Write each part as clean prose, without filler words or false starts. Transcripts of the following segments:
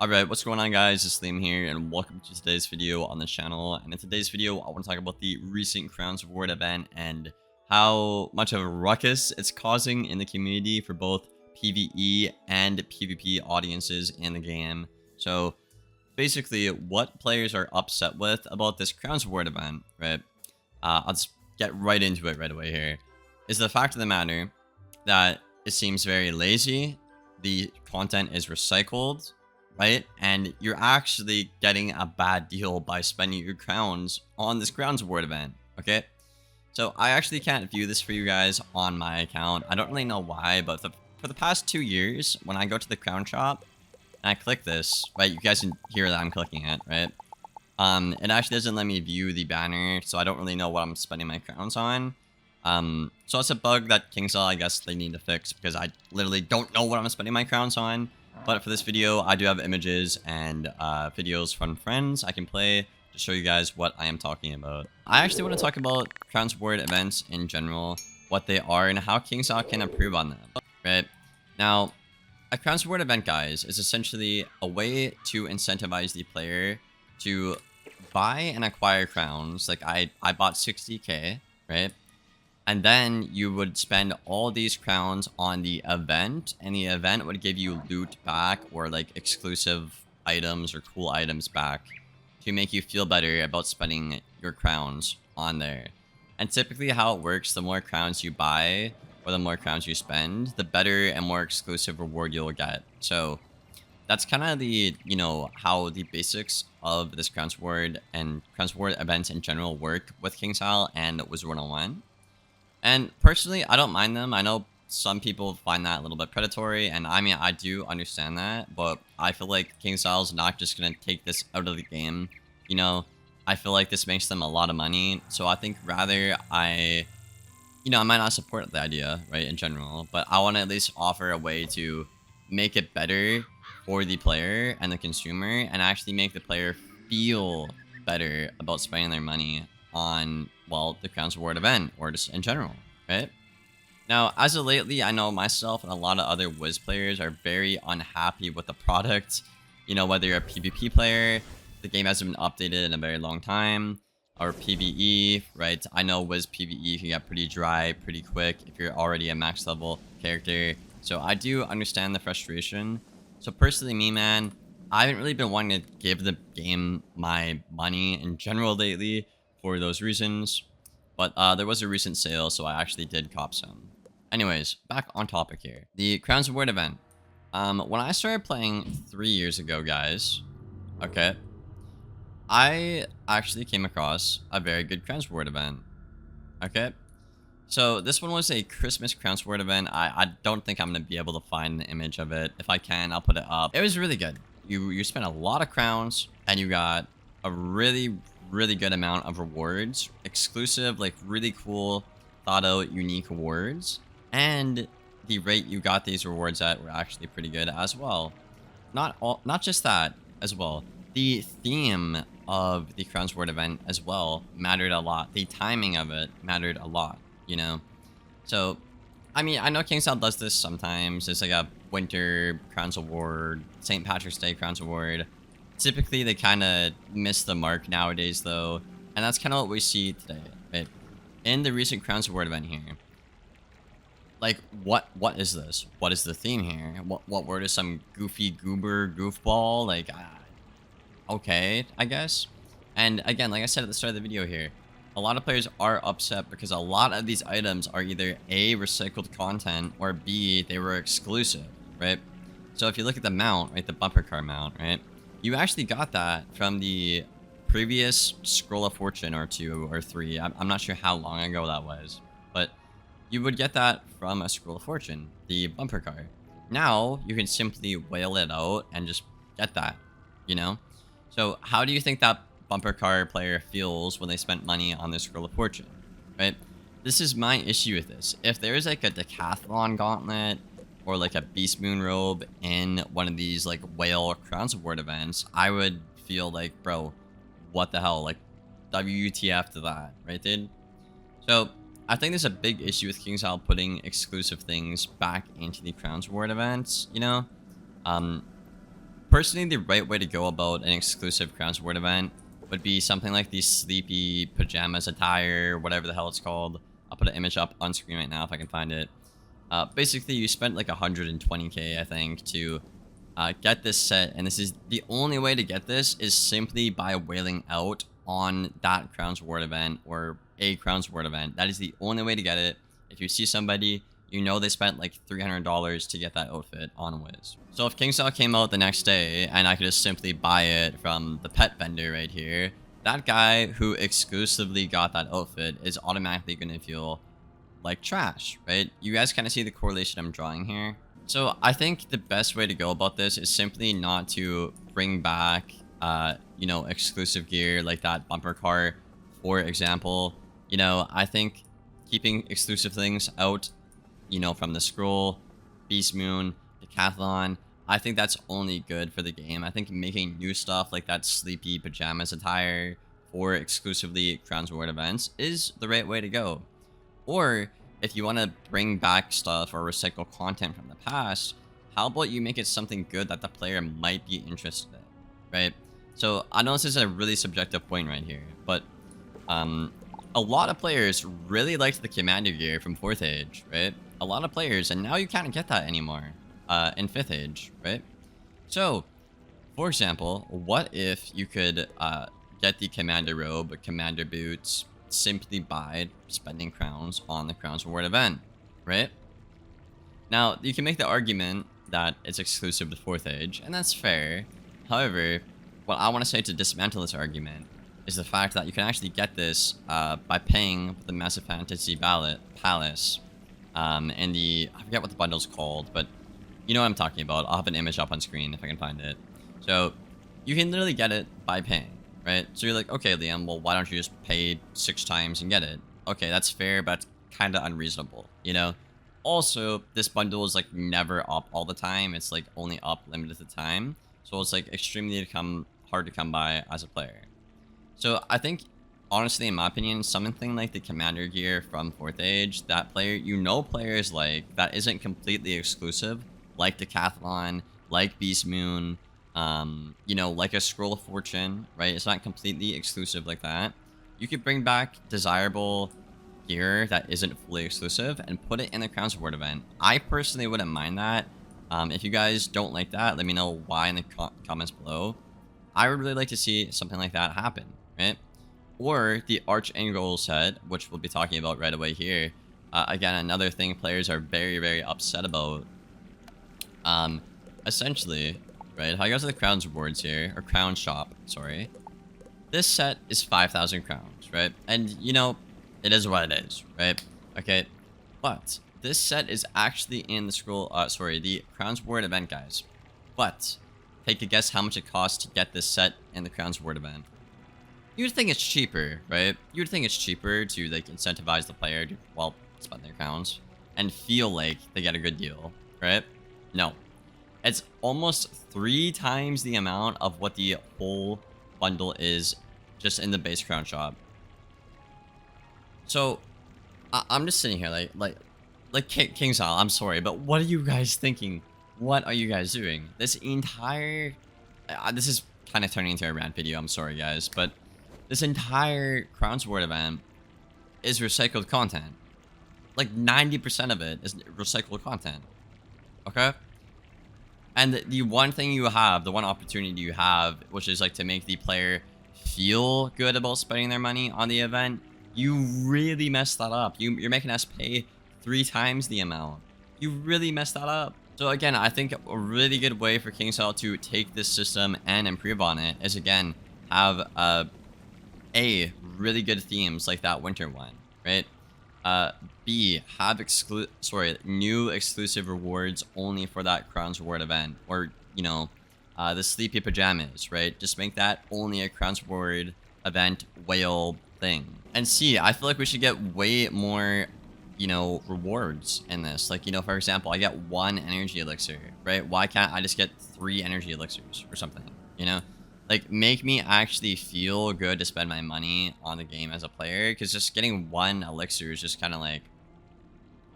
Alright, what's going on guys, it's Liam here and welcome to today's video on the channel. And in today's video, I want to talk about the recent Crowns Reward event and how much of a ruckus it's causing in the community for both PvE and PvP audiences in the game. So basically, what players are upset with about this Crowns Reward event, right? I'll just get right into it right away here. Is the fact of the matter that it seems very lazy, the content is recycled, right? And you're actually getting a bad deal by spending your crowns on this Crowns Reward event, okay? So I actually can't view this for you guys on my account. I don't really know why, but for the past 2 years, when I go to the crown shop and I click this, right? You guys can hear that I'm clicking it, right? It actually doesn't let me view the banner, so I don't really know what I'm spending my crowns on. So it's a bug that KingsL, I guess they need to fix because I literally don't know what I'm spending my crowns on. But for this video, I do have images and videos from friends I can play to show you guys what I am talking about. I actually want to talk about Crowns Reward events in general, what they are, and how KingsL can improve on them, right? Now, a Crowns Reward event, guys, is essentially a way to incentivize the player to buy and acquire crowns. Like, I bought 60k, right? And then you would spend all these crowns on the event, and the event would give you loot back or like exclusive items or cool items back to make you feel better about spending your crowns on there. And typically how it works, the more crowns you buy or the more crowns you spend, the better and more exclusive reward you'll get. So that's kind of the, how the basics of this Crowns Reward and Crowns Reward events in general work with KingsL and Wizard101. And personally, I don't mind them. I know some people find that a little bit predatory, and I mean, I do understand that, but I feel like KingsL is not just going to take this out of the game. I feel like this makes them a lot of money, so I think rather I might not support the idea, right, in general, but I want to at least offer a way to make it better for the player and the consumer, and actually make the player feel better about spending their money on, well, the Crowns Reward event, or just in general, right? Now, as of lately, I know myself and a lot of other Wiz players are very unhappy with the product. Whether you're a PvP player, the game hasn't been updated in a very long time, or PvE, right? I know Wiz PvE can get pretty dry pretty quick if you're already a max level character. So I do understand the frustration. So personally, me, man, I haven't really been wanting to give the game my money in general lately, for those reasons, but there was a recent sale, so I actually did cop some. Anyways, back on topic here. The Crowns Reward event. When I started playing 3 years ago, guys, okay, I actually came across a very good Crowns Reward event, okay? So this one was a Christmas Crowns Reward event. I don't think I'm going to be able to find an image of it. If I can, I'll put it up. It was really good. You spent a lot of crowns, and you got a really good amount of rewards, exclusive, like really cool, thought out, unique rewards, and the rate you got these rewards at were actually pretty good as well. Not just that as well. The theme of the Crowns Reward event as well mattered a lot. The timing of it mattered a lot, So, I mean, I know KingsL does this sometimes. It's like a winter Crowns Award, St. Patrick's Day Crowns Award. Typically, they kind of miss the mark nowadays, though, and that's kind of what we see today, right? In the recent Crowns Reward event here, like, what is this? What is the theme here? What word is some goofy goober goofball? Like, okay, I guess. And again, like I said at the start of the video here, a lot of players are upset because a lot of these items are either A, recycled content, or B, they were exclusive, right? So if you look at the mount, right, the bumper car mount, right? You actually got that from the previous Scroll of Fortune or 2 or 3. I'm not sure how long ago that was, but you would get that from a Scroll of Fortune, the bumper car. Now, you can simply whale it out and just get that, So how do you think that bumper car player feels when they spent money on the Scroll of Fortune, right? This is my issue with this. If there's like a decathlon gauntlet, or like a Beast Moon robe in one of these like whale Crowns Award events, I would feel like, bro, what the hell? Like, WTF to that, right, dude? So I think there's a big issue with KingsL putting exclusive things back into the Crowns Reward events, personally, the right way to go about an exclusive Crowns Reward event would be something like the Sleepy Pajamas attire, whatever the hell it's called. I'll put an image up on screen right now if I can find it. Basically, you spent like 120k, I think, to get this set, and this is the only way to get this is simply by whaling out on that Crowns Reward event or a Crowns Reward event. That is the only way to get it. If you see somebody, you know they spent like $300 to get that outfit on Wiz. So if KingStyle came out the next day and I could just simply buy it from the pet vendor right here, that guy who exclusively got that outfit is automatically going to feel like trash, right? You guys kind of see the correlation I'm drawing here. So I think the best way to go about this is simply not to bring back, you know, exclusive gear like that bumper car, for example. You know, I think keeping exclusive things out, you know, from the scroll, Beast Moon, Decathlon, I think that's only good for the game. I think making new stuff like that Sleepy Pajamas attire for exclusively Crowns Reward events is the right way to go. Or if you want to bring back stuff or recycle content from the past, how about you make it something good that the player might be interested in, right? So I know this is a really subjective point right here, but a lot of players really liked the Commander gear from 4th Age, right? A lot of players, and now you can't get that anymore in 5th Age, right? So, for example, what if you could get the Commander robe, Commander boots, simply by spending crowns on the Crowns Reward event, right? Now, you can make the argument that it's exclusive to 4th Age, and that's fair. However, what I want to say to dismantle this argument is the fact that you can actually get this by paying the Massive Fantasy Palace and the... I forget what the bundle's called, but you know what I'm talking about. I'll have an image up on screen if I can find it. So, you can literally get it by paying. Right? So you're like, okay, Liam, well, why don't you just pay 6 times and get it? Okay, that's fair, but it's kind of unreasonable, you know? Also, this bundle is, like, never up all the time. It's, like, only up limited to time. So it's, like, extremely hard to come by as a player. So I think, honestly, in my opinion, something like the Commander gear from 4th Age, that player, you know players like, that isn't completely exclusive, like Decathlon, like Beast Moon, you know, like a Scroll of Fortune, right? It's not completely exclusive like that. You could bring back desirable gear that isn't fully exclusive and put it in the Crowns Reward event. I personally wouldn't mind that. If you guys don't like that, let me know why in the comments below. I would really like to see something like that happen, right? Or the Archangel set, which we'll be talking about right away here. Again, another thing players are very, very upset about. Essentially, right, if I go to the Crowns Rewards here, or Crown Shop, sorry. This set is 5,000 crowns, right? And, you know, it is what it is, right? Okay, but this set is actually in the scroll, the Crowns Reward event, guys. But, take a guess how much it costs to get this set in the Crowns Reward event. You'd think it's cheaper, right? You'd think it's cheaper to, like, incentivize the player to, well, spend their crowns and feel like they get a good deal, right? No. It's almost 3 times the amount of what the whole bundle is just in the base crown shop. So, I'm just sitting here like KingStyle, I'm sorry, but what are you guys thinking? What are you guys doing? This entire... this is kind of turning into a rant video, I'm sorry guys, but this entire Crowns Reward event is recycled content. Like 90% of it is recycled content. Okay? And the one thing you have, the one opportunity you have, which is like to make the player feel good about spending their money on the event, you really messed that up. You're making us pay 3 times the amount. You really messed that up. So again, I think a really good way for KingStyle to take this system and improve on it is, again, have really good themes like that winter one, right? B, have new exclusive rewards only for that Crowns Reward event, or, you know, the Sleepy Pajamas, right? Just make that only a Crowns Reward event whale thing. And C, I feel like we should get way more, you know, rewards in this. Like, you know, for example, I get 1 energy elixir, right? Why can't I just get 3 energy elixirs or something, you know? Like, make me actually feel good to spend my money on the game as a player, because just getting 1 elixir is just kind of like,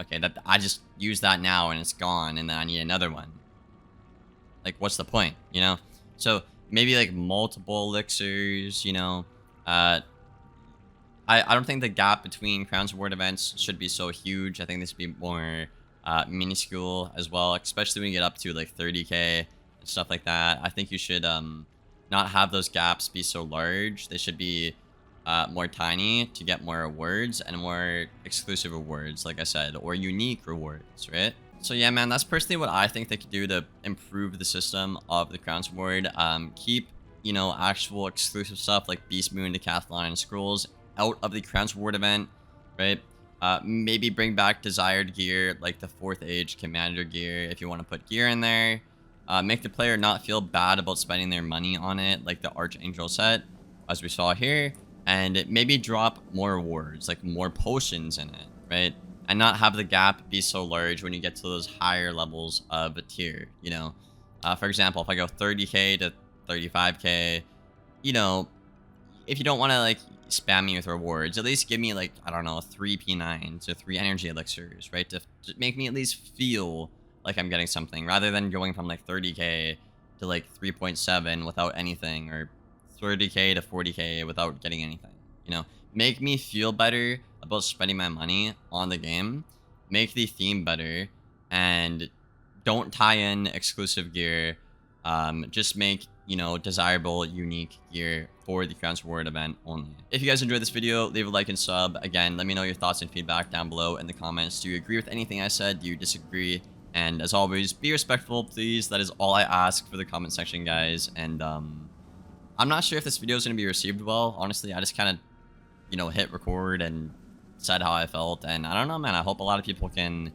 okay, that I just use that now and it's gone, and then I need another one. Like, what's the point, you know? So maybe like multiple elixirs, you know. I don't think the gap between Crowns Reward events should be so huge. I think this should be more minuscule as well, especially when you get up to like 30k and stuff like that. I think you should not have those gaps be so large. They should be more tiny to get more rewards and more exclusive rewards, like I said, or unique rewards, right? So yeah, man, that's personally what I think they could do to improve the system of the Crowns Reward. Keep, you know, actual exclusive stuff like Beast Moon, Decathlon, and Scrolls out of the Crowns Reward event, right? Maybe bring back desired gear like the 4th Age Commander gear if you want to put gear in there. Make the player not feel bad about spending their money on it, like the Archangel set, as we saw here. And maybe drop more rewards, like more potions in it, right? And not have the gap be so large when you get to those higher levels of a tier, you know? For example, if I go 30k to 35k, you know, if you don't want to like spam me with rewards, at least give me like, I don't know, 3 P9s or 3 energy elixirs, right? To make me at least feel like I'm getting something, rather than going from like 30k to like 3.7 without anything, or 30k to 40k without getting anything, you know? Make me feel better about spending my money on the game, make the theme better, and don't tie in exclusive gear. Just make, you know, desirable, unique gear for the Crowns Reward event only. If you guys enjoyed this video, leave a like and sub. Again, let me know your thoughts and feedback down below in the comments. Do you agree with anything I said? Do you disagree? And as always, be respectful, please. That is all I ask for the comment section, guys. And I'm not sure if this video is going to be received well. Honestly, I just kind of, you know, hit record and said how I felt. And I don't know, man. I hope a lot of people can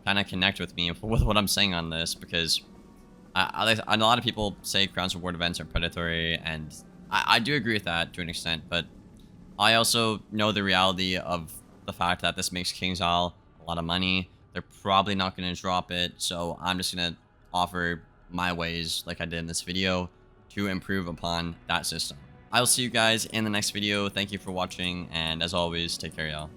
kind of connect with me with what I'm saying on this, because I know a lot of people say Crowns Reward events are predatory, and I do agree with that to an extent, but I also know the reality of the fact that this makes King's Isle a lot of money. They're probably not going to drop it, so I'm just going to offer my ways, like I did in this video, to improve upon that system. I will see you guys in the next video. Thank you for watching, and as always, take care, y'all.